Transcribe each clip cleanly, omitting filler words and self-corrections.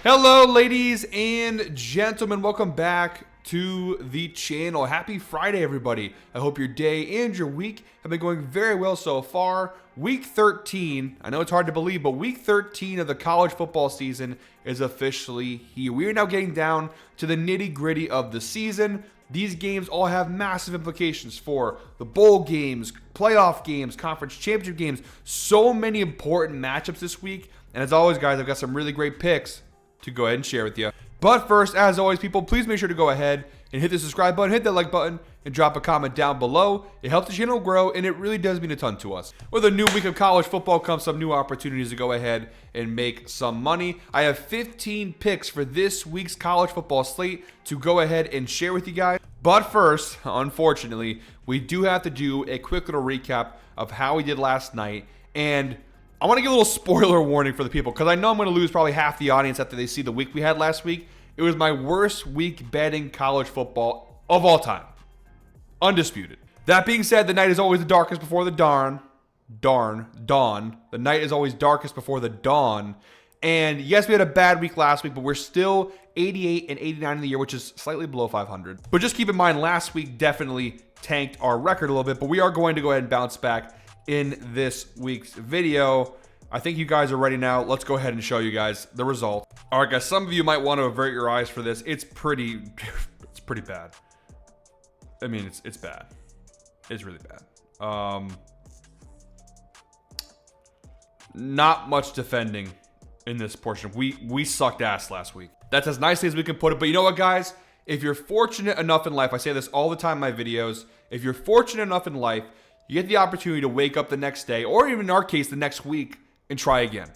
Hello, ladies and gentlemen. Welcome back to the channel. Happy Friday, everybody. I hope your day and your week have been going very well so far. Week 13, I know it's hard to believe, but week 13 of the college football season is officially here. We are now getting down to the nitty-gritty of the season. These games all have massive implications for the bowl games, playoff games, conference championship games. So many important matchups this week. And as always, guys, I've got some really great picks to go ahead and share with you. But first, as always, people, please make sure to go ahead and hit the subscribe button, hit that like button, and drop a comment down below. It helps the channel grow, and it really does mean a ton to us. With a new week of college football comes some new opportunities to go ahead and make some money. I have 15 picks for this week's college football slate to go ahead and share with you guys. But first, unfortunately, we do have to do a quick little recap of how we did last night. And I want to give a little spoiler warning for the people, because I know I'm going to lose probably half the audience after they see the week we had last week. It was my worst week betting college football of all time. Undisputed. That being said, the night is always the darkest before the dawn. The night is always darkest before the dawn. And yes, we had a bad week last week, but we're still 88 and 89 in the year, which is slightly below 500. But just keep in mind, last week definitely tanked our record a little bit, but we are going to go ahead and bounce back in this week's video. I think you guys are ready now. Let's go ahead and show you guys the result. All right, guys, some of you might want to avert your eyes for this. It's pretty bad. I mean, it's bad. It's really bad. Not much defending in this portion. We sucked ass last week. That's as nicely as we can put it. But you know what, guys? If you're fortunate enough in life, I say this all the time in my videos, if you're fortunate enough in life, you get the opportunity to wake up the next day, or even in our case, the next week, and try again.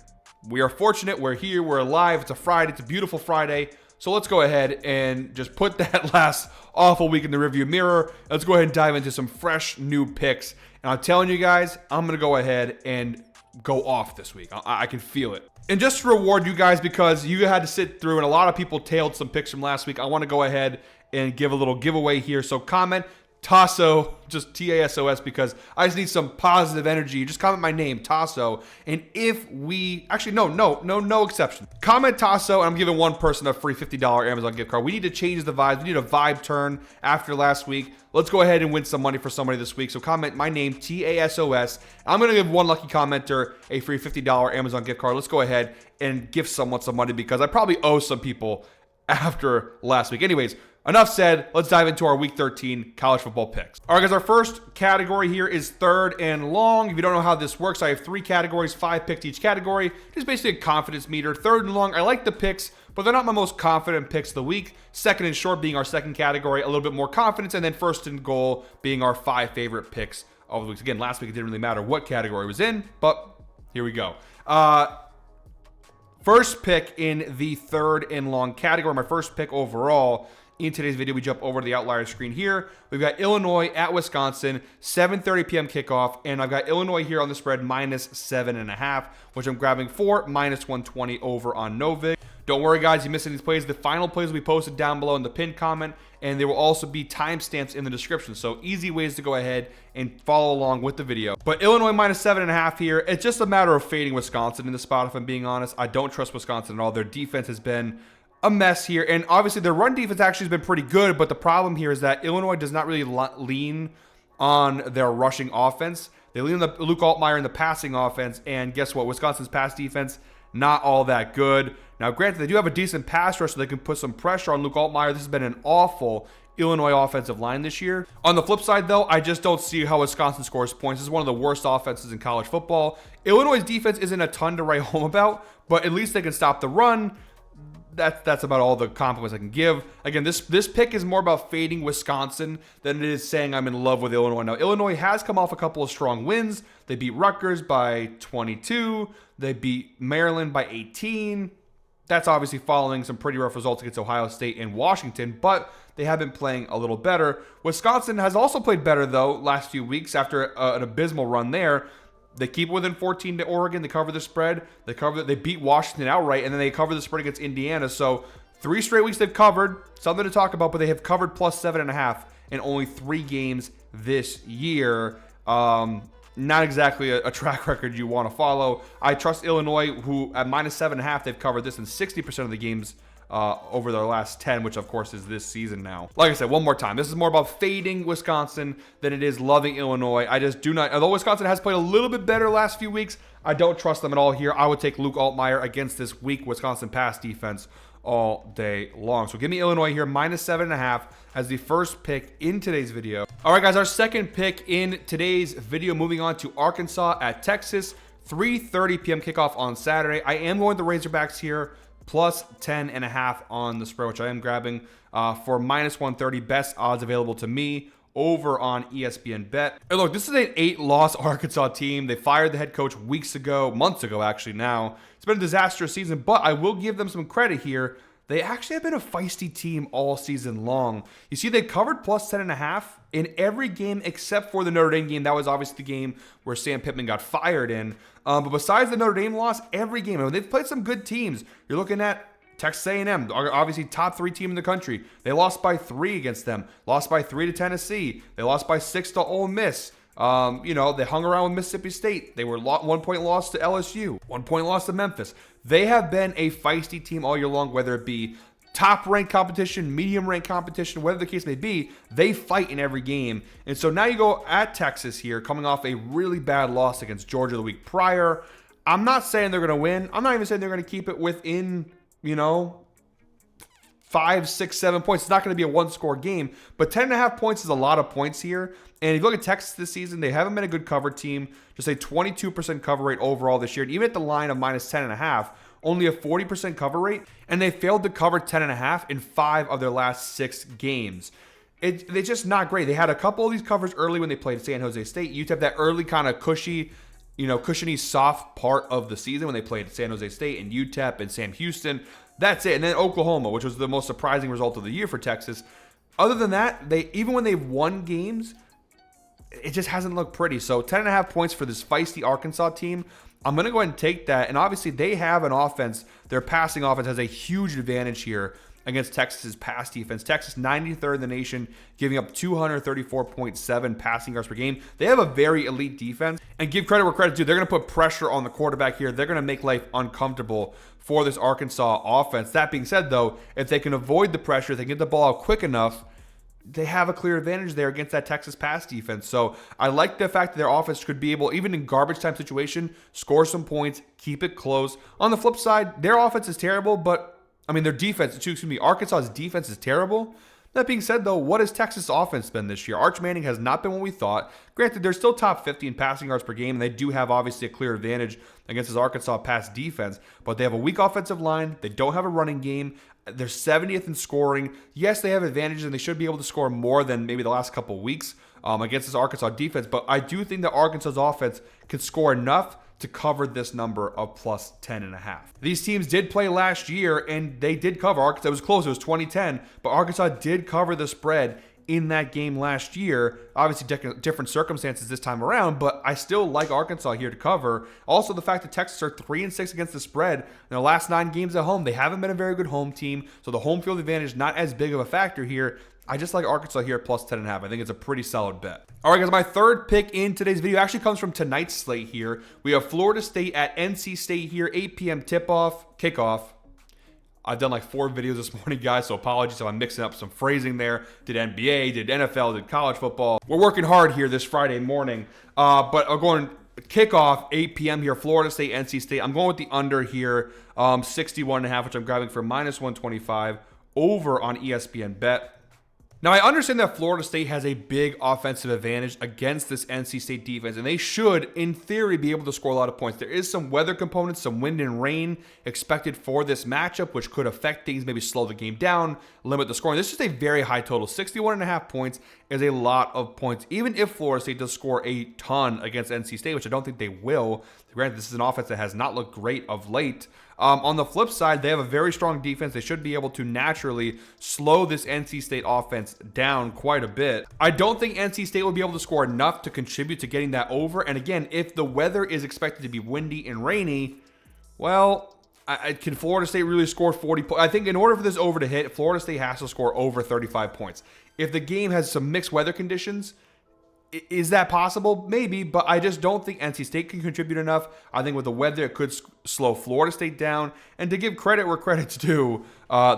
We are fortunate. We're here. We're alive. It's a Friday. It's a beautiful Friday. So let's go ahead and just put that last awful week in the rearview mirror. Let's go ahead and dive into some fresh new picks. And I'm telling you guys, I'm going to go ahead and go off this week. I can feel it. And just to reward you guys, because you had to sit through and a lot of people tailed some picks from last week, I want to go ahead and give a little giveaway here. So comment Tasso, just T-A-S-O-S, because I just need some positive energy. Just comment my name, Tasso. And if we, actually, no exception. Comment Tasso, and I'm giving one person a free $50 Amazon gift card. We need to change the vibes. We need a vibe turn after last week. Let's go ahead and win some money for somebody this week. So comment my name, T-A-S-O-S. I'm going to give one lucky commenter a free $50 Amazon gift card. Let's go ahead and give someone some money, because I probably owe some people after last week. Anyways, enough said. Let's dive into our Week 13 college football picks. All right, guys, our first category here is third and long. If you don't know how this works, I have 3 categories, 5 picks each category. Just basically a confidence meter. Third and long, I like the picks, but they're not my most confident picks of the week. Second and short being our second category, a little bit more confidence, and then first and goal being our 5 favorite picks of the week. Again, last week it didn't really matter what category it was in, but here we go. First pick in the third and long category, my first pick overall. In today's video, we jump over to the outlier screen here. We've got Illinois at Wisconsin, 7:30 p.m. kickoff, and I've got Illinois here on the spread -7.5, which I'm grabbing for -120 over on Novig. Don't worry, guys, you missed any of these plays. The final plays will be posted down below in the pinned comment, and there will also be timestamps in the description, so easy ways to go ahead and follow along with the video. But Illinois -7.5 here. It's just a matter of fading Wisconsin in the spot, if I'm being honest. I don't trust Wisconsin at all. Their defense has been a mess here, and obviously their run defense actually has been pretty good, but the problem here is that Illinois does not really lean on their rushing offense. They lean on Luke Altmaier in the passing offense, and guess what? Wisconsin's pass defense, not all that good. Now, granted, they do have a decent pass rush, so they can put some pressure on Luke Altmaier. This has been an awful Illinois offensive line this year. On the flip side, though, I just don't see how Wisconsin scores points. This is one of the worst offenses in college football. Illinois' defense isn't a ton to write home about, but at least they can stop the run. That's about all the compliments I can give. Again, this pick is more about fading Wisconsin than it is saying I'm in love with Illinois. Now, Illinois has come off a couple of strong wins. They beat Rutgers by 22. They beat Maryland by 18. That's obviously following some pretty rough results against Ohio State and Washington, but they have been playing a little better. Wisconsin has also played better, though, last few weeks after an abysmal run there. They keep within 14 to Oregon. They cover the spread. They beat Washington outright, and then they cover the spread against Indiana. So 3 straight weeks they've covered. Something to talk about, but they have covered +7.5 in only 3 games this year. not exactly a track record you want to follow. I trust Illinois, who at -7.5, they've covered this in 60% of the games over their last 10, which of course is this season now. Like I said, one more time, this is more about fading Wisconsin than it is loving Illinois. I just do not, although Wisconsin has played a little bit better last few weeks, I don't trust them at all here. I would take Luke Altmaier against this weak Wisconsin pass defense all day long. So give me Illinois here, -7.5 as the first pick in today's video. All right, guys, our second pick in today's video, moving on to Arkansas at Texas, 3:30 p.m. kickoff on Saturday. I am going with the Razorbacks here, plus 10.5 on the spread, which I am grabbing for -130, best odds available to me over on ESPN Bet. And look, this is an 8-loss Arkansas team. They fired the head coach months ago actually now. It's been a disastrous season, but I will give them some credit here. They actually have been a feisty team all season long. You see, they covered plus 10.5 in every game except for the Notre Dame game. That was obviously the game where Sam Pittman got fired in. But besides the Notre Dame loss, every game, I mean, they've played some good teams. You're looking at Texas A&M, obviously top 3 team in the country. They lost by 3 against them. Lost by 3 to Tennessee. They lost by 6 to Ole Miss. You know, they hung around with Mississippi State. They were 1-point loss to LSU. 1-point loss to Memphis. They have been a feisty team all year long, whether it be top-ranked competition, medium-ranked competition, whatever the case may be. They fight in every game. And so now you go at Texas here, coming off a really bad loss against Georgia the week prior. I'm not saying they're going to win. I'm not even saying they're going to keep it within, you know, 5, 6, 7 points. It's not going to be a one-score game, but 10.5 points is a lot of points here. And if you look at Texas this season, they haven't been a good cover team. Just a 22% cover rate overall this year. And even at the line of -10.5, only a 40% cover rate. And they failed to cover 10.5 in 5 of their last 6 games. It's just not great. They had a couple of these covers early when they played San Jose State. You have that early kind of cushiony soft part of the season when they played San Jose State and UTEP and Sam Houston. That's it. And then Oklahoma, which was the most surprising result of the year for Texas. Other than that, even when they've won games, it just hasn't looked pretty. So 10.5 points for this feisty Arkansas team. I'm going to go ahead and take that. And obviously they have an offense. Their passing offense has a huge advantage here against Texas's pass defense. Texas 93rd in the nation, giving up 234.7 passing yards per game. They have a very elite defense. And give credit where credit's due. They're going to put pressure on the quarterback here. They're going to make life uncomfortable for this Arkansas offense. That being said, though, if they can avoid the pressure, if they can get the ball out quick enough, they have a clear advantage there against that Texas pass defense. So I like the fact that their offense could be able, even in garbage time situation, score some points, keep it close. On the flip side, their offense is terrible, but I mean, Arkansas's defense is terrible. That being said, though, what has Texas' offense been this year? Arch Manning has not been what we thought. Granted, they're still top 50 in passing yards per game, and they do have, obviously, a clear advantage against this Arkansas pass defense, but they have a weak offensive line. They don't have a running game. They're 70th in scoring. Yes, they have advantages, and they should be able to score more than maybe the last couple of weeks against this Arkansas defense, but I do think that Arkansas's offense can score enough to cover this number of plus 10.5. These teams did play last year, and they did cover. Arkansas, it was close. It was 2010, but Arkansas did cover the spread in that game last year. Obviously, different circumstances this time around, but I still like Arkansas here to cover. Also, the fact that Texas are 3-6 against the spread in their last 9 games at home. They haven't been a very good home team, so the home field advantage not as big of a factor here. I just like Arkansas here at plus 10.5. I think it's a pretty solid bet. All right, guys, my third pick in today's video actually comes from tonight's slate here. We have Florida State at NC State here, 8 p.m. kickoff. I've done like 4 videos this morning, guys, so apologies if I'm mixing up some phrasing there. Did NBA, did NFL, did college football. We're working hard here this Friday morning, but I'm going kickoff 8 p.m. here, Florida State, NC State. I'm going with the under here, 61.5, which I'm grabbing for -125 over on ESPN Bet. Now, I understand that Florida State has a big offensive advantage against this NC State defense, and they should, in theory, be able to score a lot of points. There is some weather components, some wind and rain expected for this matchup, which could affect things, maybe slow the game down, limit the scoring. This is a very high total. 61.5 points is a lot of points, even if Florida State does score a ton against NC State, which I don't think they will. Granted, this is an offense that has not looked great of late. On the flip side, they have a very strong defense. They should be able to naturally slow this NC State offense down quite a bit. I don't think NC State will be able to score enough to contribute to getting that over. And again, if the weather is expected to be windy and rainy, well, can Florida State really score 40 points? I think in order for this over to hit, Florida State has to score over 35 points. If the game has some mixed weather conditions, Is that possible? Maybe, but I just don't think NC State can contribute enough. I think with the weather, it could slow Florida State down. And to give credit where credit's due,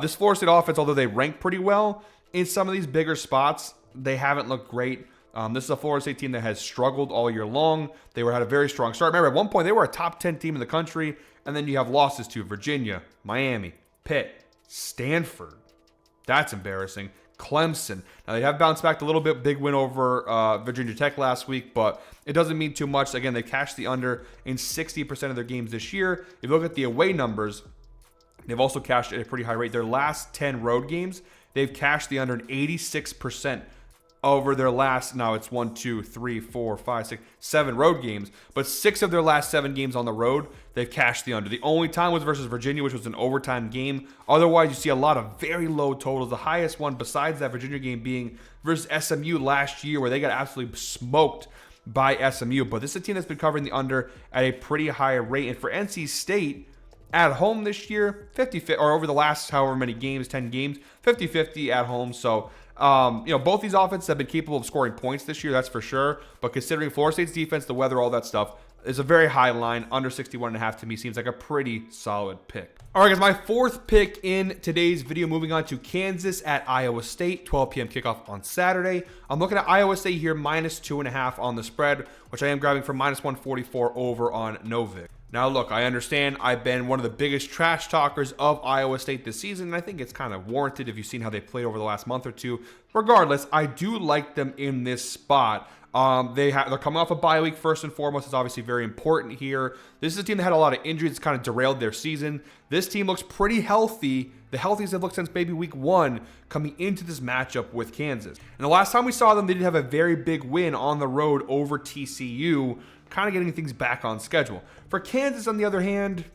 this Florida State offense, although they rank pretty well, in some of these bigger spots, they haven't looked great. This is a Florida State team that has struggled all year long. They had a very strong start. Remember, at one point, they were a top 10 team in the country, and then you have losses to Virginia, Miami, Pitt, Stanford. That's embarrassing. Clemson. Now, they have bounced back a little bit. Big win over Virginia Tech last week, but it doesn't mean too much. Again, they cashed the under in 60% of their games this year. If you look at the away numbers, they've also cashed at a pretty high rate. Their last 10 road games, they've cashed the under in 86% over their last, now it's 1, 2, 3, 4, 5, 6, 7 road games, but 6 of their last 7 games on the road, they've cashed the under. The only time was versus Virginia, which was an overtime game. Otherwise, you see a lot of very low totals. The highest one besides that Virginia game being versus SMU last year, where they got absolutely smoked by SMU. But this is a team that's been covering the under at a pretty high rate. And for NC State, at home this year, 50-50, or over the last however many games, 10 games, 50-50 at home. So, both these offenses have been capable of scoring points this year, that's for sure. But considering Florida State's defense, the weather, all that stuff, is a very high line. Under 61.5 to me seems like a pretty solid pick. All right, guys, my fourth pick in today's video, moving on to Kansas at Iowa State, 12 p.m. kickoff on Saturday. I'm looking at Iowa State here, -2.5 on the spread, which I am grabbing for -144 over on Novick. Now, look, I understand I've been one of the biggest trash talkers of Iowa State this season, and I think it's kind of warranted if you've seen how they played over the last month or two. Regardless, I do like them in this spot. They're coming off a bye week first and foremost. It's obviously very important here. This is a team that had a lot of injuries. It's kind of derailed their season. This team looks pretty healthy. The healthiest they've looked since maybe week 1 coming into this matchup with Kansas. And the last time we saw them, they did have a very big win on the road over TCU, kind of getting things back on schedule. For Kansas, on the other hand,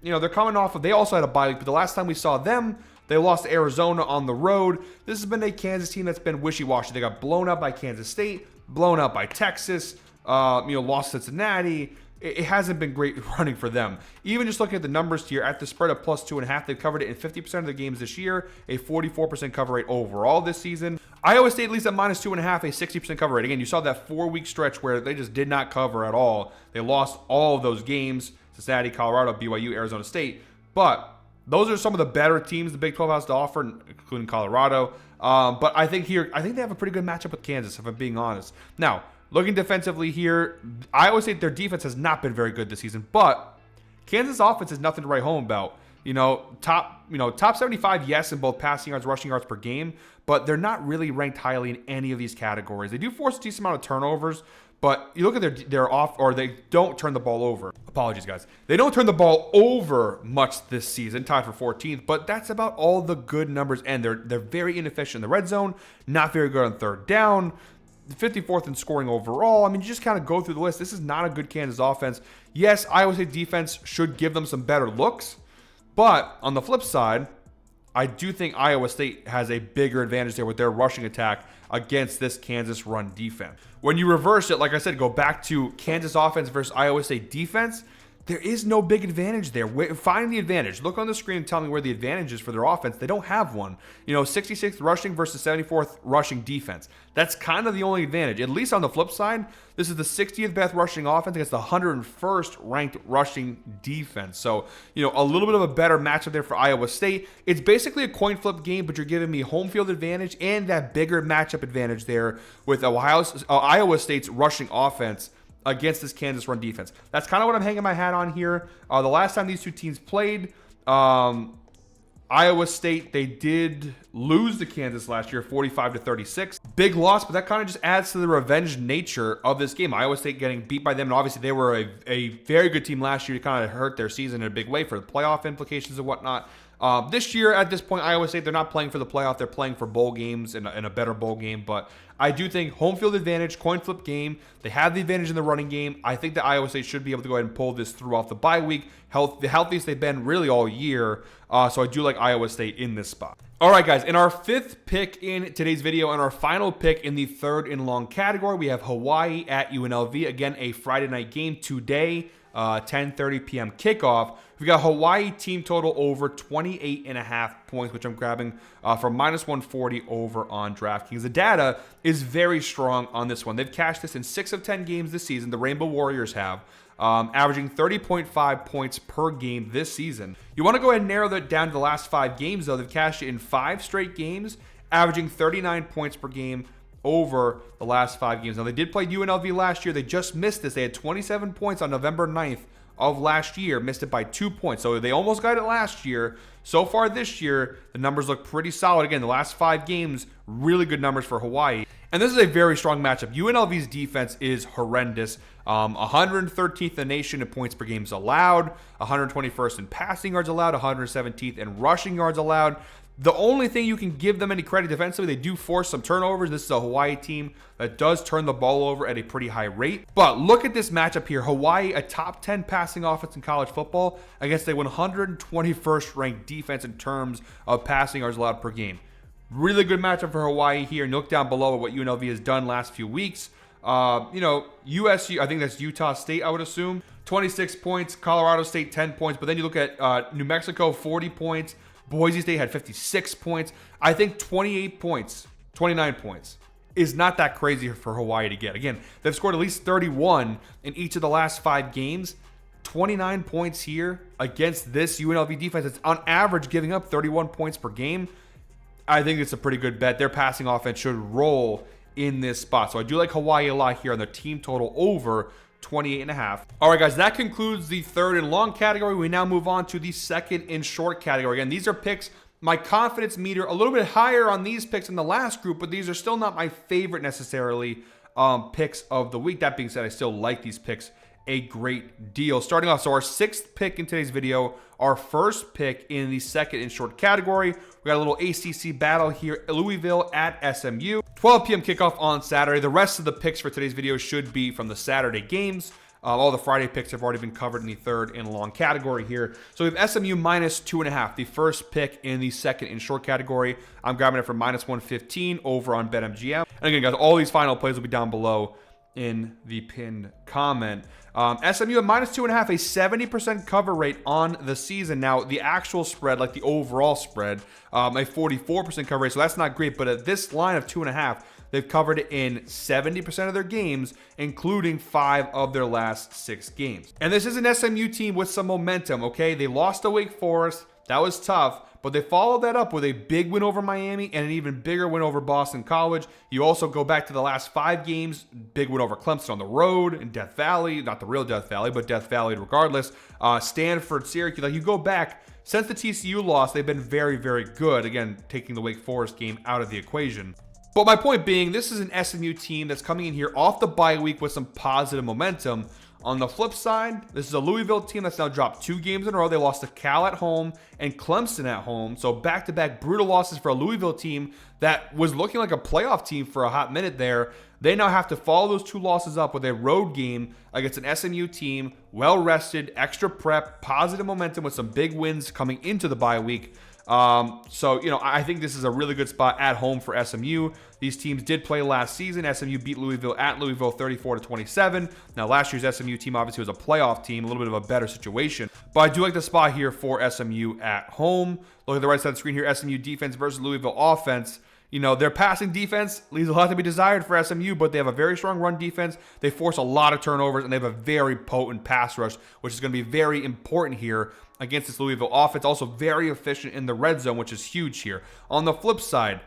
they're coming off of, they also had a bye week, but the last time we saw them, they lost to Arizona on the road. This has been a Kansas team that's been wishy-washy. They got blown up by Kansas State, blown up by Texas, lost to Cincinnati. It hasn't been great running for them. Even just looking at the numbers here, at the spread of +2.5, they've covered it in 50% of their games this year, a 44% cover rate overall this season. Iowa State, at least at -2.5, a 60% cover rate. Again, you saw that 4-week stretch where they just did not cover at all. They lost all of those games, Cincinnati, Colorado, BYU, Arizona State. But those are some of the better teams the Big 12 has to offer, including Colorado. But I think they have a pretty good matchup with Kansas, if I'm being honest. Now, looking defensively here, Iowa State, their defense has not been very good this season, but Kansas offense is nothing to write home about. Top 75, yes, in both passing yards, rushing yards per game, but they're not really ranked highly in any of these categories. They do force a decent amount of turnovers, but you look at their off, or they don't turn the ball over. Apologies, guys. They don't turn the ball over much this season, tied for 14th, but that's about all the good numbers, and they're very inefficient in the red zone, not very good on third down, 54th in scoring overall. I mean, you just kind of go through the list. This is not a good Kansas offense. Yes, Iowa State defense should give them some better looks, but on the flip side, I do think Iowa State has a bigger advantage there with their rushing attack against this Kansas run defense. When you reverse it, like I said, go back to Kansas offense versus Iowa State defense, there is no big advantage there. Find the advantage. Look on the screen and tell me where the advantage is for their offense. They don't have one. 66th rushing versus 74th rushing defense. That's kind of the only advantage. At least on the flip side, this is the 60th best rushing offense against the 101st ranked rushing defense. So, a little bit of a better matchup there for Iowa State. It's basically a coin flip game, but you're giving me home field advantage and that bigger matchup advantage there with Iowa State's rushing offense against this Kansas run defense. That's kind of what I'm hanging my hat on here. The last time these two teams played, Iowa State, they did lose to Kansas last year, 45-36. Big loss, but that kind of just adds to the revenge nature of this game. Iowa State getting beat by them, and obviously they were a very good team last year to kind of hurt their season in a big way for the playoff implications and whatnot. This year, at this point, Iowa State, they're not playing for the playoff. They're playing for bowl games and a better bowl game. But I do think home field advantage, coin flip game. They have the advantage in the running game. I think that Iowa State should be able to go ahead and pull this through off the bye week. The healthiest they've been really all year. So I do like Iowa State in this spot. All right, guys, in our fifth pick in today's video and our final pick in the third and long category, we have Hawai'i at UNLV. Again, a Friday night game today, 10:30 p.m. kickoff. We've got Hawaii team total over 28.5 points, which I'm grabbing for -140 over on DraftKings. The data is very strong on this one. They've cashed this in 6 of 10 games this season. The Rainbow Warriors have. Averaging 30.5 points per game this season. You want to go ahead and narrow that down to the last 5 games, though. They've cashed it in 5 straight games, averaging 39 points per game over the last 5 games. Now, they did play UNLV last year. They just missed this. They had 27 points on November 9th of last year, missed it by 2 points. So they almost got it last year. So far this year, the numbers look pretty solid. Again, the last 5 games, really good numbers for Hawaii. And this is a very strong matchup. UNLV's defense is horrendous. 113th in the nation in points per games allowed, 121st in passing yards allowed, 117th in rushing yards allowed. The only thing you can give them any credit defensively, they do force some turnovers. This is a Hawaii team that does turn the ball over at a pretty high rate. But look at this matchup here. Hawaii, a top 10 passing offense in college football against a 121st ranked defense in terms of passing yards allowed per game. Really good matchup for Hawaii here. And look down below at what UNLV has done last few weeks. USU, I think that's Utah State, I would assume. 26 points. Colorado State, 10 points. But then you look at New Mexico, 40 points. Boise State had 56 points. I think 28 points, 29 points is not that crazy for Hawaii to get. Again, they've scored at least 31 in each of the last 5 games. 29 points here against this UNLV defense that's on average giving up 31 points per game. I think it's a pretty good bet. Their passing offense should roll in this spot. So I do like Hawaii a lot here on the team total over 28.5. All right, guys, that concludes the third and long category. We now move on to the second and short category. Again, these are picks. My confidence meter a little bit higher on these picks in the last group, but these are still not my favorite necessarily picks of the week. That being said, I still like these picks a great deal. Starting off, so our 6th pick in today's video, our first pick in the second and short category. We got a little ACC battle here, Louisville at SMU. 12 p.m. kickoff on Saturday. The rest of the picks for today's video should be from the Saturday games. All the Friday picks have already been covered in the third and long category here. So we have SMU -2.5, the first pick in the second and short category. I'm grabbing it for -115 over on BetMGM. And again, guys, all these final plays will be down below in the pinned comment. SMU at -2.5, a 70% cover rate on the season. Now, the actual spread, like the overall spread, a 44% cover rate, so that's not great. But at this line of 2.5, they've covered it in 70% of their games, including 5 of their last 6 games. And this is an SMU team with some momentum, okay? They lost to Wake Forest. That was tough. But they followed that up with a big win over Miami and an even bigger win over Boston College. You also go back to the last 5 games, big win over Clemson on the road in Death Valley, not the real Death Valley, but Death Valley regardless. Stanford, Syracuse, like you go back, since the TCU loss, they've been very, very good. Again, taking the Wake Forest game out of the equation. But my point being, this is an SMU team that's coming in here off the bye week with some positive momentum. On the flip side, this is a Louisville team that's now dropped 2 games in a row. They lost to Cal at home and Clemson at home. So back-to-back brutal losses for a Louisville team that was looking like a playoff team for a hot minute there. They now have to follow those 2 losses up with a road game against an SMU team, well-rested, extra prep, positive momentum with some big wins coming into the bye week. I think this is a really good spot at home for SMU. These teams did play last season. SMU beat Louisville at Louisville 34-27. Now, last year's SMU team obviously was a playoff team, a little bit of a better situation. But I do like the spot here for SMU at home. Look at the right side of the screen here, SMU defense versus Louisville offense. Their passing defense leaves a lot to be desired for SMU, but they have a very strong run defense. They force a lot of turnovers, and they have a very potent pass rush, which is going to be very important here against this Louisville offense. Also very efficient in the red zone, which is huge here. On the flip side,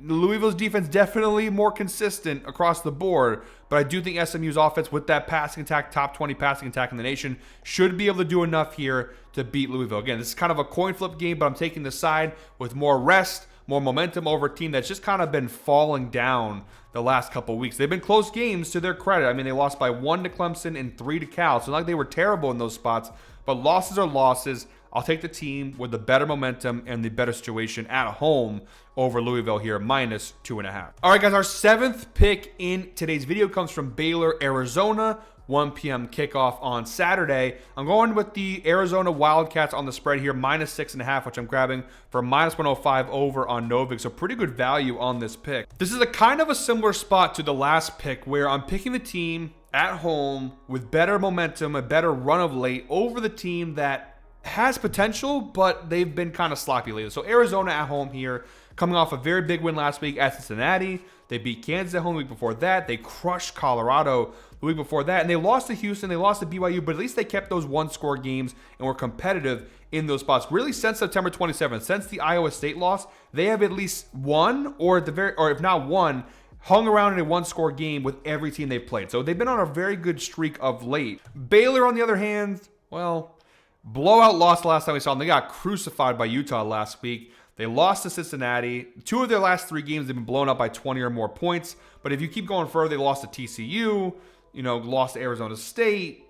Louisville's defense definitely more consistent across the board, but I do think SMU's offense with that passing attack, top 20 passing attack in the nation, should be able to do enough here to beat Louisville. Again, this is kind of a coin flip game, but I'm taking the side with more rest, more momentum over a team that's just kind of been falling down the last couple of weeks. They've been close games to their credit. I mean, they lost by 1 to Clemson and 3 to Cal. So not like they were terrible in those spots, but losses are losses. I'll take the team with the better momentum and the better situation at home over Louisville here, -2.5. All right, guys, our 7th pick in today's video comes from Baylor, Arizona. 1 p.m. kickoff on Saturday. I'm going with the Arizona Wildcats on the spread here, -6.5, which I'm grabbing for -105 over on Novig. So pretty good value on this pick. This is a kind of a similar spot to the last pick where I'm picking the team at home with better momentum, a better run of late over the team that has potential, but they've been kind of sloppy lately. So Arizona at home here, coming off a very big win last week at Cincinnati. They beat Kansas at home the week before that. They crushed Colorado the week before that. And they lost to Houston. They lost to BYU, but at least they kept those one-score games and were competitive in those spots. Really, since September 27th, since the Iowa State loss, they have at least won, or if not won, hung around in a one-score game with every team they've played. So they've been on a very good streak of late. Baylor, on the other hand, well, blowout loss the last time we saw them. They got crucified by Utah last week. They lost to Cincinnati. 2 of their last 3 games, they've been blown up by 20 or more points. But if you keep going further, they lost to TCU, lost to Arizona State.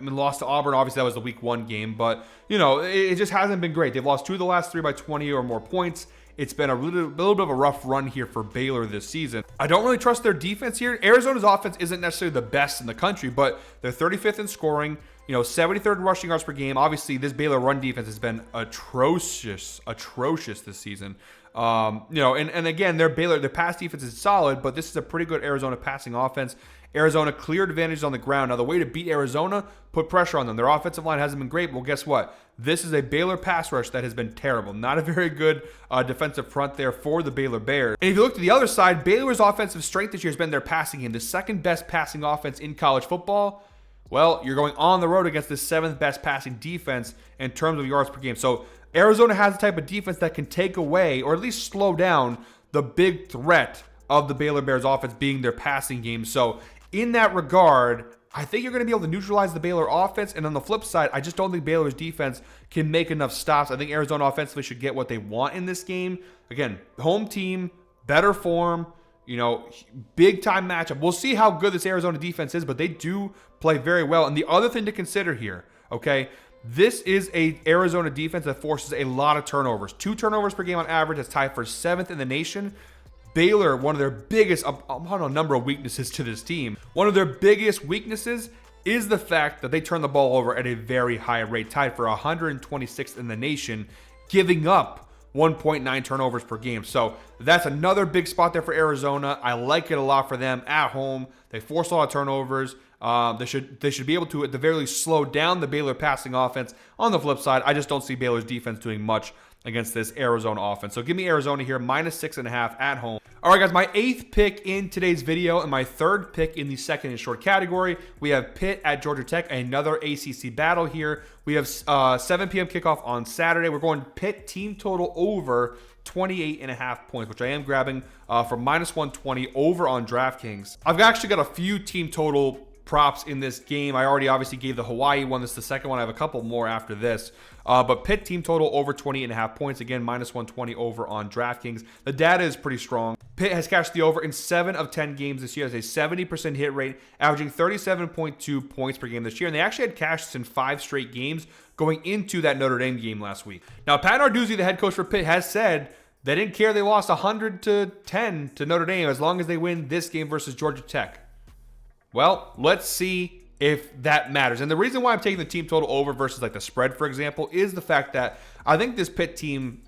Lost to Auburn. Obviously, that was the week 1 game. But, it just hasn't been great. They've lost 2 of the last 3 by 20 or more points. It's been a little bit of a rough run here for Baylor this season. I don't really trust their defense here. Arizona's offense isn't necessarily the best in the country, but they're 35th in scoring. 73rd in rushing yards per game. Obviously, this Baylor run defense has been atrocious this season. And again, their pass defense is solid, but this is a pretty good Arizona passing offense. Arizona cleared advantages on the ground. Now, the way to beat Arizona, put pressure on them. Their offensive line hasn't been great. Well, guess what? This is a Baylor pass rush that has been terrible. Not a very good defensive front there for the Baylor Bears. And if you look to the other side, Baylor's offensive strength this year has been their passing game. The second best passing offense in college football. Well, you're going on the road against the 7th best passing defense in terms of yards per game. So Arizona has the type of defense that can take away or at least slow down the big threat of the Baylor Bears offense being their passing game. So in that regard, I think you're going to be able to neutralize the Baylor offense. And on the flip side, I just don't think Baylor's defense can make enough stops. I think Arizona offensively should get what they want in this game. Again, home team, better form, big time matchup. We'll see how good this Arizona defense is, but they do play very well. And the other thing to consider here, okay, this is a Arizona defense that forces a lot of turnovers. 2 turnovers per game on average. That's tied for 7th in the nation. Baylor, one of their biggest, on a number of weaknesses to this team, one of their biggest weaknesses is the fact that they turn the ball over at a very high rate, tied for 126th in the nation, giving up 1.9 turnovers per game. So that's another big spot there for Arizona. I like it a lot for them at home. They force a lot of turnovers. They should be able to, at the very least, slow down the Baylor passing offense. On the flip side, I just don't see Baylor's defense doing much against this Arizona offense. So give me Arizona here, -6.5 at home. All right, guys, my 8th pick in today's video and my 3rd pick in the second and short category. We have Pitt at Georgia Tech, another ACC battle here. We have 7 p.m. kickoff on Saturday. We're going Pitt team total over 28.5 points, which I am grabbing for -120 over on DraftKings. I've actually got a few team total props in this game. I already obviously gave the Hawai'i one. This is the second one. I have a couple more after this. But Pitt team total over 28.5 points. Again, -120 over on DraftKings. The data is pretty strong. Pitt has cashed the over in 7 of 10 games this year. Has a 70% hit rate, averaging 37.2 points per game this year. And they actually had cashed in 5 straight games going into that Notre Dame game last week. Now, Pat Narduzzi, the head coach for Pitt, has said they didn't care they lost 100-10 to Notre Dame as long as they win this game versus Georgia Tech. Well, let's see if that matters. And the reason why I'm taking the team total over versus like the spread, for example, is the fact that I think this Pitt team,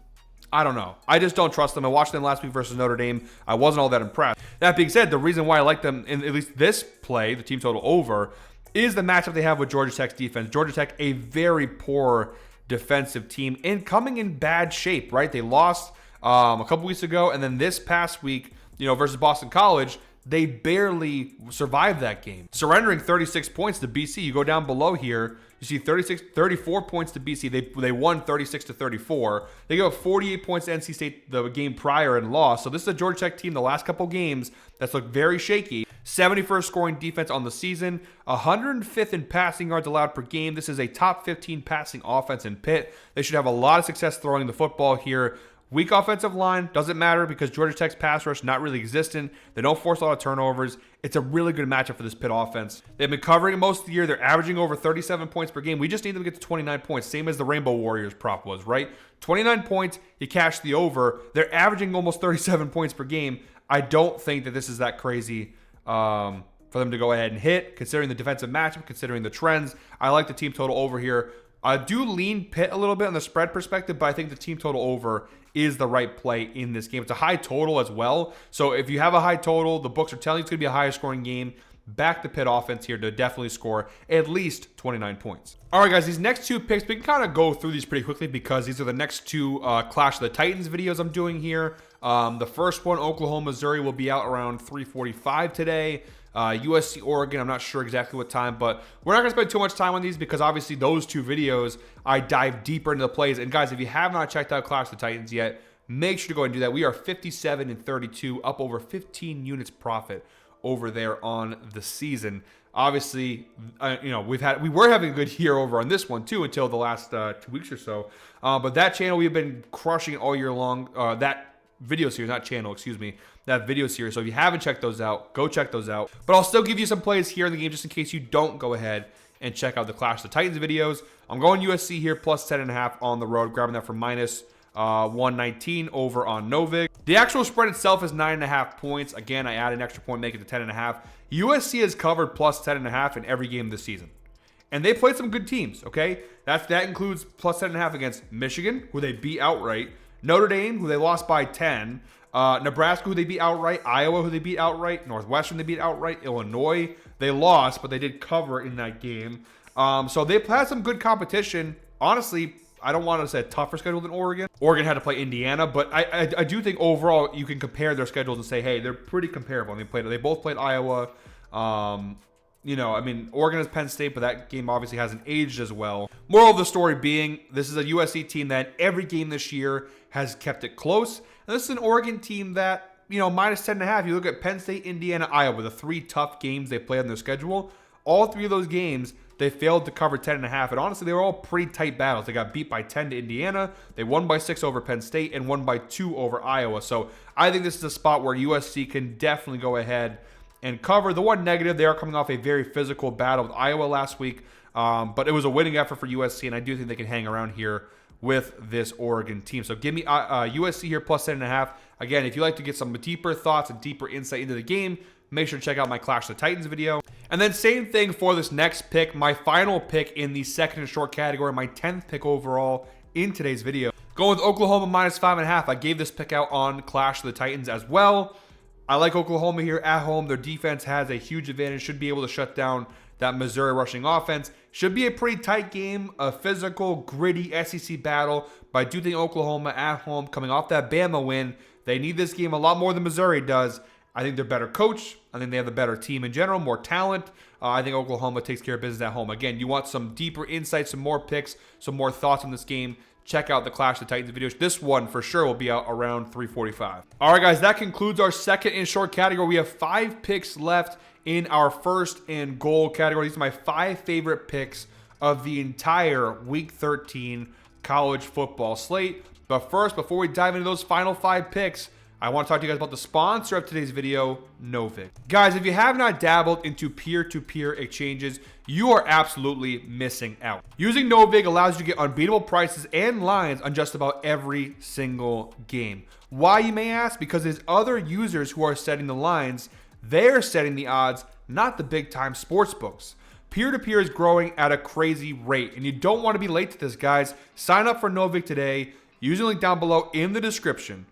I don't know. I just don't trust them. I watched them last week versus Notre Dame. I wasn't all that impressed. That being said, the reason why I like them in at least this play, the team total over, is the matchup they have with Georgia Tech's defense. Georgia Tech, a very poor defensive team and coming in bad shape, right? They lost a couple weeks ago, and then this past week, versus Boston College, they barely survived that game, surrendering 36 points to BC. You go down below here, you see 34 points to BC. They won 36-34. They gave up 48 points to NC State the game prior and lost. So this is a Georgia Tech team the last couple games that's looked very shaky. 71st scoring defense on the season, 105th in passing yards allowed per game. This is a top 15 passing offense in Pitt. They should have a lot of success throwing the football here. Weak offensive line, doesn't matter because Georgia Tech's pass rush not really existent. They don't force a lot of turnovers. It's a really good matchup for this Pitt offense. They've been covering it most of the year. They're averaging over 37 points per game. We just need them to get to 29 points, same as the Rainbow Warriors prop was, right? 29 points, you cash the over. They're averaging almost 37 points per game. I don't think that this is that crazy for them to go ahead and hit, considering the defensive matchup, considering the trends. I like the team total over here. I do lean Pitt a little bit on the spread perspective, but I think the team total over is the right play in this game. It's a high total as well. So if you have a high total, the books are telling you it's going to be a higher scoring game. back the Pitt offense here to definitely score at least 29 points. All right, guys, these next two picks, we can kind of go through these pretty quickly because these are the next two Clash of the Titans videos I'm doing here. The first one, Oklahoma, Missouri, will be out around 3:45 today. USC, Oregon, I'm not sure exactly what time, but we're not going to spend too much time on these because obviously those two videos, I dive deeper into the plays. And guys, if you have not checked out Clash of the Titans yet, make sure to go and do that. We are 57-32, up over 15 units profit over there on the season. Obviously, we were having a good year over on this one too until the last 2 weeks or so. But that channel, we've been crushing all year long. That video series, not channel, excuse me, that video series. So if you haven't checked those out, go check those out. But I'll still give you some plays here in the game just in case you don't go ahead and check out the Clash of the Titans videos. I'm going USC here, plus 10.5 on the road, grabbing that for minus 119 over on Novik. The actual spread itself is 9.5 points. Again, I add an extra point, make it to 10.5. USC has covered plus 10.5 in every game this season. And they played some good teams, okay? That includes plus 10.5 against Michigan, who they beat outright. Notre Dame, who they lost by 10. Nebraska, who they beat outright. Iowa, who they beat outright. Northwestern, they beat outright. Illinois, they lost, but they did cover in that game. So they've had some good competition. Honestly, I don't want to say a tougher schedule than Oregon. Oregon had to play Indiana, but I do think overall you can compare their schedules and say, hey, they're pretty comparable. They both played Iowa. Oregon has Penn State, but that game obviously hasn't aged as well. Moral of the story being, this is a USC team that every game this year has kept it close. And this is an Oregon team that, minus 10.5. You look at Penn State, Indiana, Iowa, the three tough games they play on their schedule. All three of those games, they failed to cover 10.5. And honestly, they were all pretty tight battles. They got beat by 10 to Indiana. They won by 6 over Penn State and won by 2 over Iowa. So I think this is a spot where USC can definitely go ahead and cover. The one negative, they are coming off a very physical battle with Iowa last week. But it was a winning effort for USC, and I do think they can hang around here with this Oregon team. So give me USC here plus 10.5. Again, if you like to get some deeper thoughts and deeper insight into the game, make sure to check out my Clash of the Titans video. And then same thing for this next pick, my final pick in the second and short category, my 10th pick overall in today's video. Going with Oklahoma minus 5.5. I gave this pick out on Clash of the Titans as well. I like Oklahoma here at home. Their defense has a huge advantage, should be able to shut down that Missouri rushing offense. Should be a pretty tight game, a physical, gritty SEC battle. But I do think Oklahoma at home, coming off that Bama win, they need this game a lot more than Missouri does. I think they're better coached. I think they have a better team in general, more talent. I think Oklahoma takes care of business at home. Again, you want some deeper insights, some more picks, some more thoughts on this game, check out the Clash of the Titans videos. This one for sure will be out around 3:45. All right, guys, that concludes our second and short category. We have 5 picks left in our first and goal category. These are my 5 favorite picks of the entire Week 13 college football slate. But first, before we dive into those final 5 picks, I want to talk to you guys about the sponsor of today's video, Novik. Guys, if you have not dabbled into peer-to-peer exchanges, you are absolutely missing out. Using Novik allows you to get unbeatable prices and lines on just about every single game. Why, you may ask? Because there's other users who are setting the lines. They're setting the odds, not the big-time sports books. Peer-to-peer is growing at a crazy rate, and you don't want to be late to this, guys. Sign up for Novik today. Use the link down below in the description.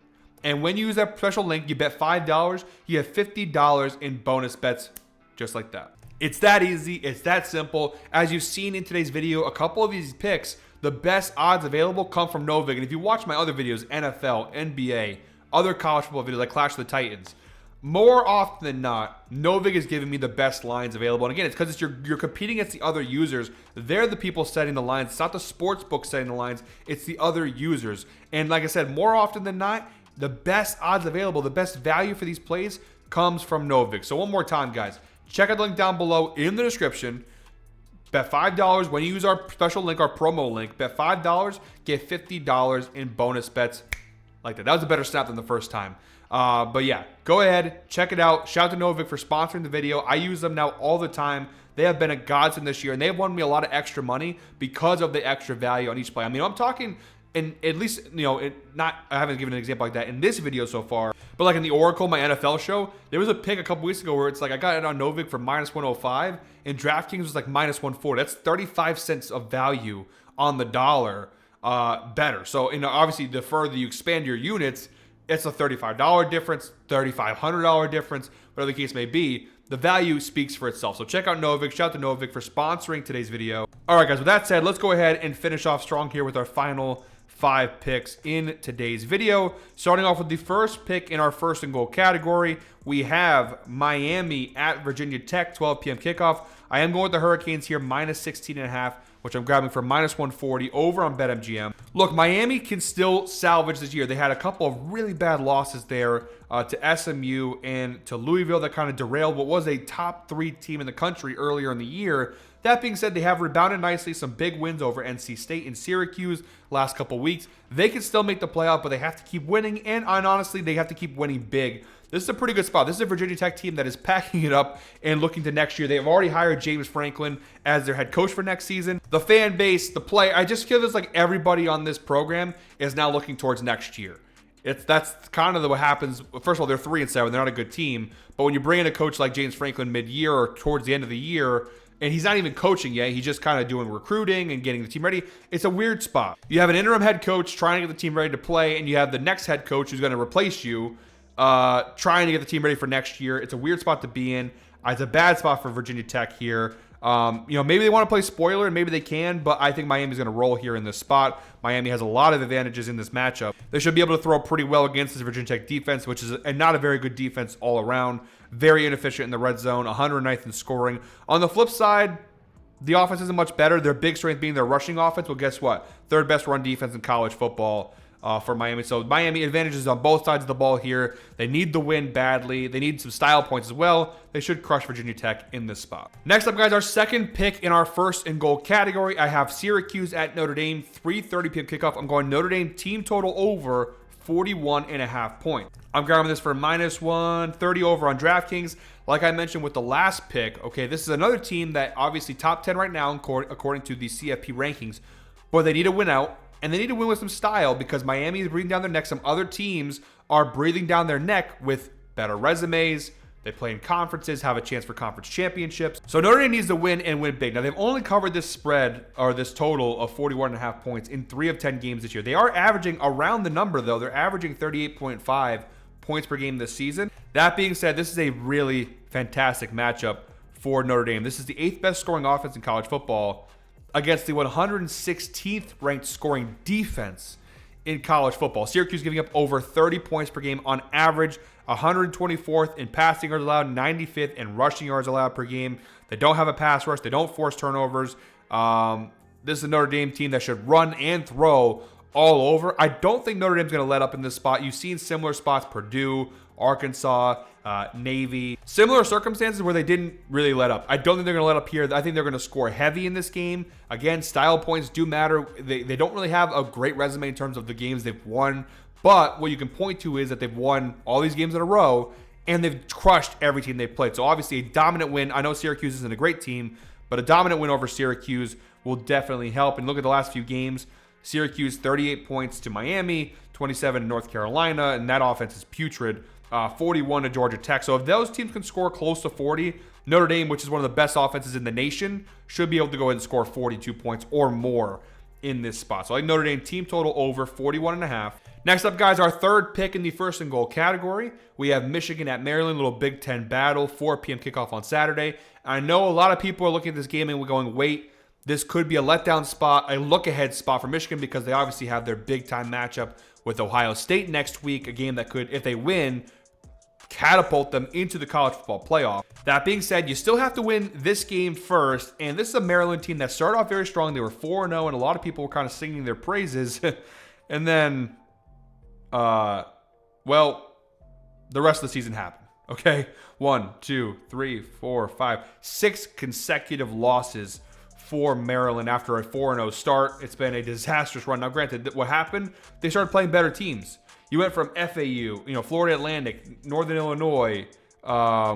And when you use that special link, you bet $5, you have $50 in bonus bets just like that. It's that easy. It's that simple. As you've seen in today's video, a couple of these picks, the best odds available come from Novik. And if you watch my other videos, NFL, NBA, other college football videos like Clash of the Titans, more often than not, Novik is giving me the best lines available. And again, it's because you're competing against the other users. They're the people setting the lines. It's not the sports book setting the lines. It's the other users. And like I said, more often than not, the best odds available, the best value for these plays comes from Novik. So one more time, guys, check out the link down below in the description. Bet $5 when you use our special link, our promo link. Bet $5, get $50 in bonus bets like that. That was a better snap than the first time. But yeah, go ahead, check it out. Shout out to Novik for sponsoring the video. I use them now all the time. They have been a godsend this year, and they have won me a lot of extra money because of the extra value on each play. I mean, I'm talking... And at least, I haven't given an example like that in this video so far, but like in the Oracle, my NFL show, there was a pick a couple weeks ago where it's like I got it on Novik for minus 105, and DraftKings was like minus 140. That's 35 cents of value on the dollar better. So, obviously, the further you expand your units, it's a $35 difference, $3,500 difference, whatever the case may be. The value speaks for itself. So check out Novik. Shout out to Novik for sponsoring today's video. All right, guys, with that said, let's go ahead and finish off strong here with our final 5 picks in today's video. Starting off with the first pick in our first and goal category, we have Miami at Virginia Tech, 12 p.m. kickoff. I am going with the Hurricanes here, minus 16.5, which I'm grabbing for minus 140 over on BetMGM. Look, Miami can still salvage this year. They had a couple of really bad losses there to SMU and to Louisville that kind of derailed what was a top 3 team in the country earlier in the year. That being said, they have rebounded nicely, some big wins over NC State and Syracuse last couple weeks. They can still make the playoff, but they have to keep winning, and honestly, they have to keep winning big. This is a pretty good spot. This is a Virginia Tech team that is packing it up and looking to next year. They have already hired James Franklin as their head coach for next season. The fan base, the play, I just feel this like everybody on this program is now looking towards next year. That's kind of what happens. First of all, they're 3-7. They're not a good team. But when you bring in a coach like James Franklin mid-year or towards the end of the year, and he's not even coaching yet, he's just kind of doing recruiting and getting the team ready, it's a weird spot. You have an interim head coach trying to get the team ready to play, and you have the next head coach who's going to replace you trying to get the team ready for next year. It's a weird spot to be in. It's a bad spot for Virginia Tech here. Maybe they want to play spoiler, and maybe they can, but I think Miami's going to roll here in this spot. Miami has a lot of advantages in this matchup. They should be able to throw pretty well against this Virginia Tech defense, which is not a very good defense all around. Very inefficient in the red zone, 109th in scoring. On the flip side, the offense isn't much better. Their big strength being their rushing offense. Well, guess what? Third best run defense in college football for Miami. So Miami advantages on both sides of the ball here. They need the win badly. They need some style points as well. They should crush Virginia Tech in this spot. Next up, guys, our second pick in our first and goal category. I have Syracuse at Notre Dame, 3:30 p.m. kickoff. I'm going Notre Dame team total over 41.5 points. I'm grabbing this for minus 130 over on DraftKings. Like I mentioned with the last pick, okay, this is another team that obviously top 10 right now according to the CFP rankings, but they need to win out, and they need to win with some style because Miami is breathing down their neck. Some other teams are breathing down their neck with better resumes. They play in conferences, have a chance for conference championships. So Notre Dame needs to win and win big. Now, they've only covered this spread or this total of 41.5 points in 3 of 10 games this year. They are averaging around the number, though. They're averaging 38.5 points per game this season. That being said, this is a really fantastic matchup for Notre Dame. This is the 8th best scoring offense in college football against the 116th ranked scoring defense in college football. Syracuse giving up over 30 points per game on average, 124th in passing yards allowed, 95th in rushing yards allowed per game. They don't have a pass rush. They don't force turnovers. This is a Notre Dame team that should run and throw all over. I don't think Notre Dame's going to let up in this spot. You've seen similar spots, Purdue, Arkansas, Navy. Similar circumstances where they didn't really let up. I don't think they're going to let up here. I think they're going to score heavy in this game. Again, style points do matter. They don't really have a great resume in terms of the games they've won. But what you can point to is that they've won all these games in a row, and they've crushed every team they've played. So obviously a dominant win. I know Syracuse isn't a great team, but a dominant win over Syracuse will definitely help. And look at the last few games. Syracuse, 38 points to Miami, 27 to North Carolina, and that offense is putrid. 41 to Georgia Tech. So if those teams can score close to 40, Notre Dame, which is one of the best offenses in the nation, should be able to go ahead and score 42 points or more in this spot. So I like Notre Dame team total over 41.5. Next up, guys, our third pick in the first and goal category. We have Michigan at Maryland, little Big Ten battle, 4 p.m. kickoff on Saturday. I know a lot of people are looking at this game and we're going, wait, this could be a letdown spot, a look-ahead spot for Michigan because they obviously have their big-time matchup with Ohio State next week, a game that could, if they win, catapult them into the college football playoff. That being said, you still have to win this game first, and this is a Maryland team that started off very strong. They were 4-0, and a lot of people were kind of singing their praises. And then, the rest of the season happened, okay? 1, 2, 3, 4, 5, 6 consecutive losses for Maryland after a 4-0 start. It's been a disastrous run. Now, granted, what happened? They started playing better teams. You went from FAU, Florida Atlantic, Northern Illinois,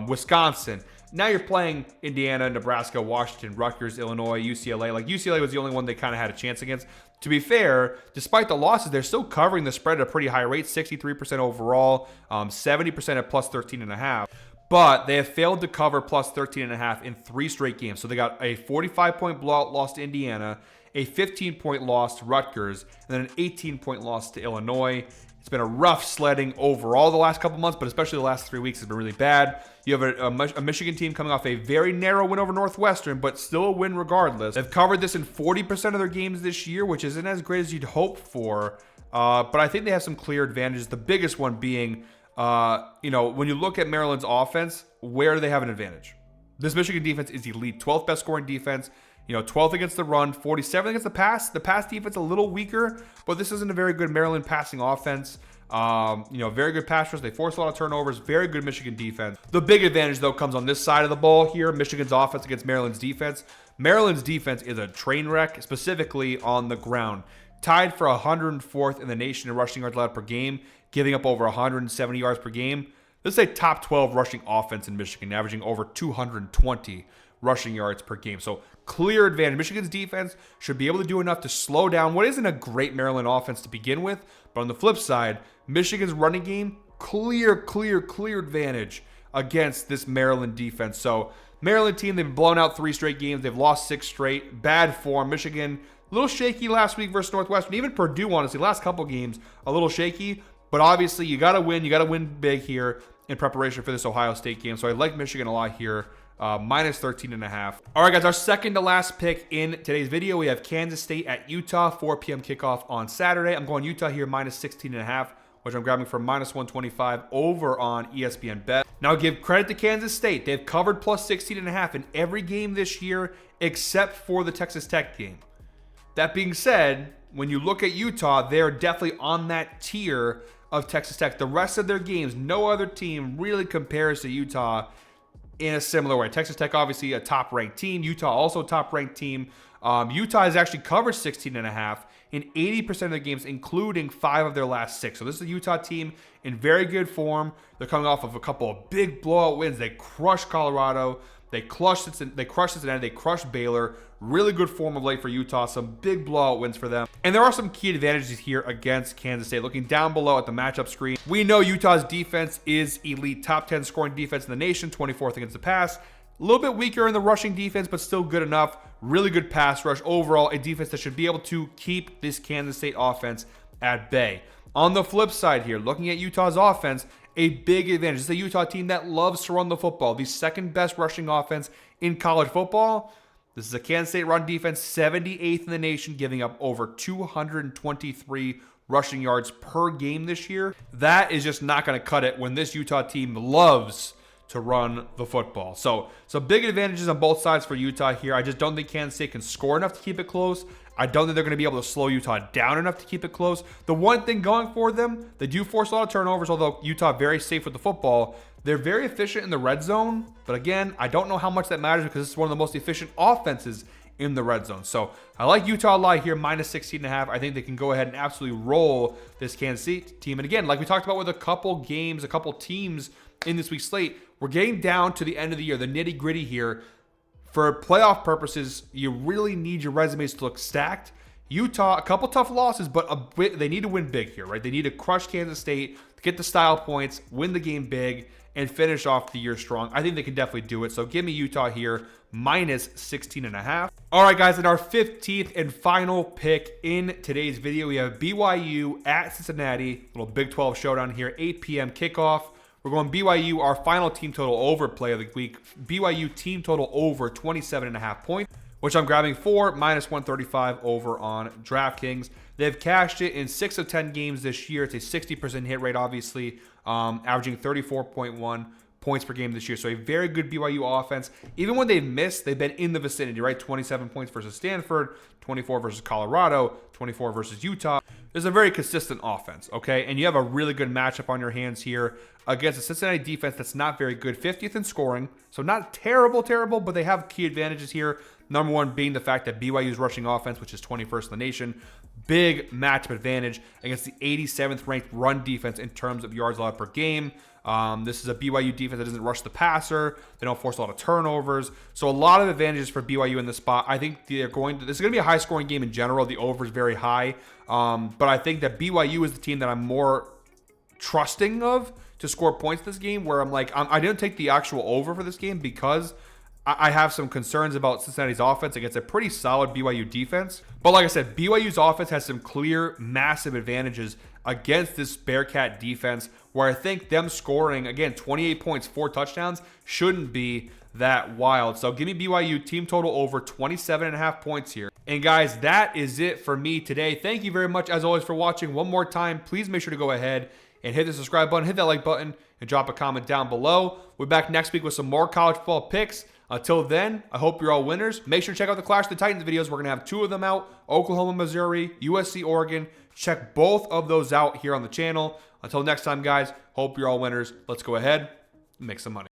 Wisconsin. Now you're playing Indiana, Nebraska, Washington, Rutgers, Illinois, UCLA. Like, UCLA was the only one they kind of had a chance against. To be fair, despite the losses, they're still covering the spread at a pretty high rate, 63% overall, 70% at plus 13.5. But they have failed to cover plus 13.5 in 3 straight games. So they got a 45-point blowout loss to Indiana, a 15-point loss to Rutgers, and then an 18-point loss to Illinois. It's been a rough sledding overall the last couple months, but especially the last 3 weeks has been really bad. You have a Michigan team coming off a very narrow win over Northwestern, but still a win regardless. They've covered this in 40% of their games this year, which isn't as great as you'd hope for. But I think they have some clear advantages. The biggest one being, when you look at Maryland's offense, where do they have an advantage? This Michigan defense is elite. 12th best scoring defense. 12th against the run, 47th against the pass. The pass defense a little weaker, but this isn't a very good Maryland passing offense. Very good pass rush. They force a lot of turnovers. Very good Michigan defense. The big advantage, though, comes on this side of the ball here. Michigan's offense against Maryland's defense. Maryland's defense is a train wreck, specifically on the ground. Tied for 104th in the nation in rushing yards allowed per game, giving up over 170 yards per game. This is a top 12 rushing offense in Michigan, averaging over 220 rushing yards per game. So clear advantage. Michigan's defense should be able to do enough to slow down what isn't a great Maryland offense to begin with. But on the flip side, Michigan's running game, clear advantage against this Maryland defense. So Maryland team, they've blown out 3 straight games. They've lost 6 straight. Bad form. Michigan, a little shaky last week versus Northwestern. Even Purdue, honestly, last couple games, a little shaky. But obviously, you got to win. You got to win big here in preparation for this Ohio State game. So I like Michigan a lot here. Minus 13.5. All right, guys, our second to last pick in today's video, we have Kansas State at Utah, 4 p.m. kickoff on Saturday. I'm going Utah here, minus 16.5, which I'm grabbing for minus 125 over on ESPN Bet. Now, give credit to Kansas State. They've covered plus 16.5 in every game this year except for the Texas Tech game. That being said, when you look at Utah, they're definitely on that tier of Texas Tech. The rest of their games, no other team really compares to Utah in a similar way. Texas Tech, obviously a top-ranked team. Utah, also a top-ranked team. Utah has actually covered 16.5 in 80% of their games, including 5 of their last 6. So this is a Utah team in very good form. They're coming off of a couple of big blowout wins. They crushed Colorado. They crushed Cincinnati. They crushed Baylor. Really good form of late for Utah. Some big blowout wins for them. And there are some key advantages here against Kansas State. Looking down below at the matchup screen, we know Utah's defense is elite. Top 10 scoring defense in the nation. 24th against the pass. A little bit weaker in the rushing defense, but still good enough. Really good pass rush. Overall, a defense that should be able to keep this Kansas State offense at bay. On the flip side here, looking at Utah's offense, a big advantage. It's a Utah team that loves to run the football. The second best rushing offense in college football. This is a Kansas State run defense, 78th in the nation, giving up over 223 rushing yards per game this year. That is just not going to cut it when this Utah team loves to run the football. So big advantages on both sides for Utah here. I just don't think Kansas State can score enough to keep it close. I don't think they're going to be able to slow Utah down enough to keep it close. The one thing going for them, they do force a lot of turnovers, although Utah very safe with the football. They're very efficient in the red zone. But again, I don't know how much that matters because this is one of the most efficient offenses in the red zone. So I like Utah a lot here, minus 16.5. I think they can go ahead and absolutely roll this Kansas State team. And again, like we talked about with a couple games, a couple teams in this week's slate, we're getting down to the end of the year, the nitty gritty here. For playoff purposes, you really need your resumes to look stacked. Utah, a couple tough losses, but they need to win big here, right? They need to crush Kansas State, to get the style points, win the game big, and finish off the year strong. I think they can definitely do it. So give me Utah here, minus 16.5. All right, guys, in our 15th and final pick in today's video, we have BYU at Cincinnati. Little Big 12 showdown here, 8 p.m. kickoff. We're going BYU, our final team total over play of the week. BYU team total over 27.5 points, which I'm grabbing for minus 135 over on DraftKings. They've cashed it in 6 of 10 games this year. It's a 60% hit rate, obviously, averaging 34.1 points per game this year. So a very good BYU offense. Even when they've missed, they've been in the vicinity, right? 27 points versus Stanford, 24 versus Colorado, 24 versus Utah. There's a very consistent offense, okay? And you have a really good matchup on your hands here against a Cincinnati defense that's not very good. 50th in scoring, so not terrible, but they have key advantages here. Number one being the fact that BYU's rushing offense, which is 21st in the nation, big matchup advantage against the 87th ranked run defense in terms of yards allowed per game. This is a BYU defense that doesn't rush the passer. They don't force a lot of turnovers. So a lot of advantages for BYU in this spot. I think this is going to be a high-scoring game in general. The over is very high. But I think that BYU is the team that I'm more trusting of to score points this game, where I'm like, I didn't take the actual over for this game because I have some concerns about Cincinnati's offense against a pretty solid BYU defense. But like I said, BYU's offense has some clear, massive advantages against this Bearcat defense, where I think them scoring, again, 28 points, 4 touchdowns, shouldn't be that wild. So give me BYU team total over 27.5 points here. And guys, that is it for me today. Thank you very much, as always, for watching. One more time, please make sure to go ahead and hit the subscribe button, hit that like button, and drop a comment down below. We'll be back next week with some more college football picks. Until then, I hope you're all winners. Make sure to check out the Clash of the Titans videos. We're going to have 2 of them out, Oklahoma, Missouri, USC, Oregon. Check both of those out here on the channel. Until next time, guys, hope you're all winners. Let's go ahead and make some money.